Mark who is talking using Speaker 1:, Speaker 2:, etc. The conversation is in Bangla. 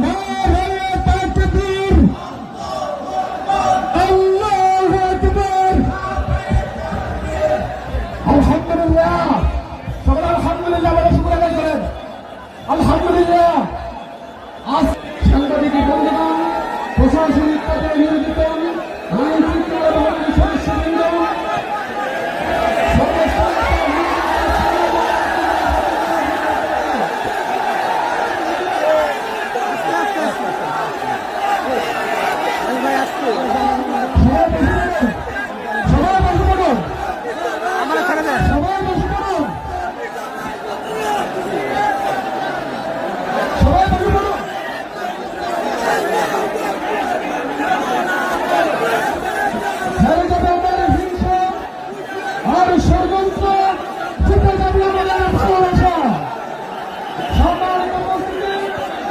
Speaker 1: নারায়ে তাকবীর, আল্লাহু আকবার। আলহামদুলিল্লাহ, সকলে আলহামদুলিল্লাহ বলে শুকর আদায় করেন। আলহামদুলিল্লাহ।